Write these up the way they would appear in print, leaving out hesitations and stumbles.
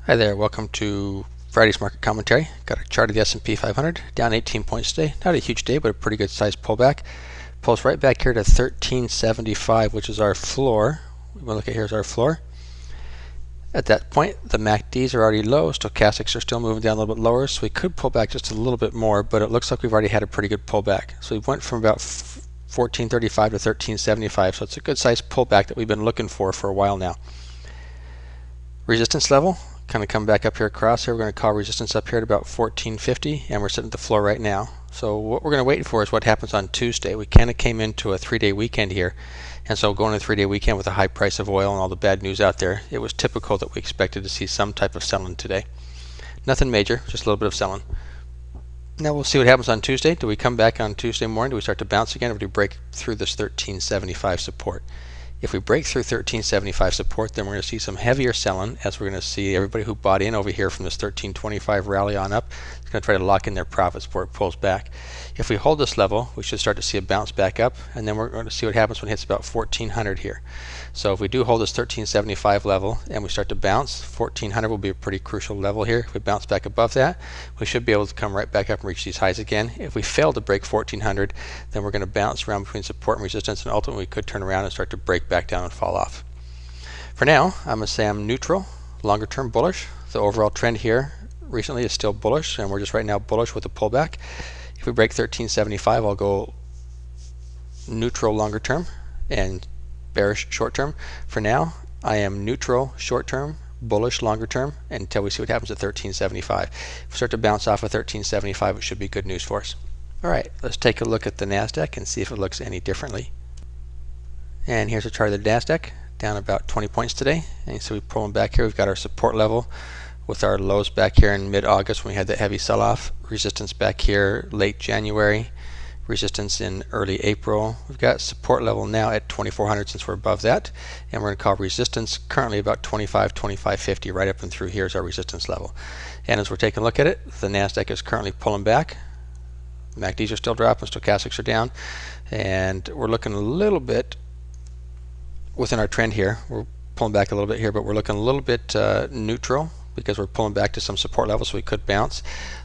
Hi there, welcome to Friday's market commentary. Got a chart of the S&P 500 down 18 points today. Not a huge day, but a pretty good sized pullback. Pulls right back here to 1375, which is our floor. We'll look at here's our floor. At that point, the MACDs are already low. Stochastics are still moving down a little bit lower, so we could pull back just a little bit more, but it looks like we've already had a pretty good pullback. So we went from about 1435 to 1375, so it's a good sized pullback that we've been looking for a while now. Resistance level, kind of come back up here across here. We're going to call resistance up here at about 1450, and we're sitting at the floor right now. So what we're going to wait for is what happens on Tuesday. We kind of came into a 3-day weekend here, and so going to a 3-day weekend with a high price of oil and all the bad news out there, it was typical that we expected to see some type of selling today. Nothing major, just a little bit of selling. Now we'll see what happens on Tuesday. Do we come back on Tuesday morning? Do we start to bounce again, or do we break through this 1375 support? If we break through 1375 support, then we're going to see some heavier selling, as we're going to see everybody who bought in over here from this 1325 rally on up is going to try to lock in their profits before it pulls back. If we hold this level, we should start to see a bounce back up, and then we're going to see what happens when it hits about 1400 here. So if we do hold this 1375 level and we start to bounce, 1400 will be a pretty crucial level here. If we bounce back above that, we should be able to come right back up and reach these highs again. If we fail to break 1400, then we're going to bounce around between support and resistance, and ultimately we could turn around and start to break back down and fall off. For now, I'm going to say I'm neutral, longer term bullish. The overall trend here recently is still bullish, and we're just right now bullish with a pullback. If we break 1375, I'll go neutral longer term and bearish short term. For now, I am neutral short term, bullish longer term, until we see what happens at 1375. If we start to bounce off of 1375, it should be good news for us. All right, let's take a look at the NASDAQ and see if it looks any differently. And here's a chart of the NASDAQ, down about 20 points today. And so we're pulling back here. We've got our support level with our lows back here in mid-August when we had that heavy sell-off. Resistance back here late January. Resistance in early April. We've got support level now at 2400 since we're above that. And we're going to call resistance currently about 2550. Right up and through here is our resistance level. And as we're taking a look at it, the NASDAQ is currently pulling back. MACDs are still dropping, stochastics are down. And we're looking a little bit within our trend here. We're pulling back a little bit here, but we're looking a little bit neutral because we're pulling back to some support levels, so we could bounce.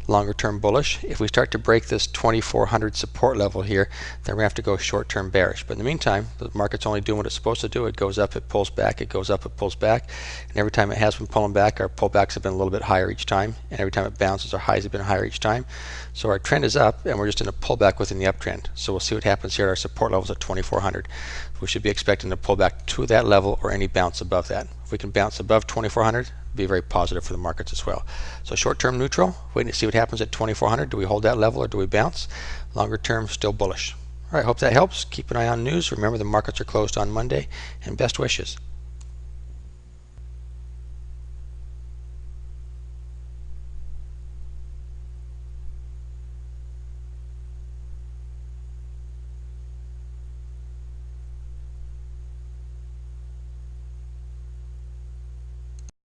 Longer term bullish. If we start to break this 2400 support level here, then we're going to have to go short term bearish. But in the meantime, the market's only doing what it's supposed to do. It goes up, it pulls back, it goes up, it pulls back. And every time it has been pulling back, our pullbacks have been a little bit higher each time. And every time it bounces, our highs have been higher each time. So our trend is up, and we're just in a pullback within the uptrend. So we'll see what happens here. Our support level is at 2400. We should be expecting to pull back to that level or any bounce above that. If we can bounce above 2400, be very positive for the markets as well. So short term neutral, waiting to see what happens at 2400. Do we hold that level or do we bounce? Longer term, still bullish. All right, hope that helps. Keep an eye on news. Remember, the markets are closed on Monday, and best wishes.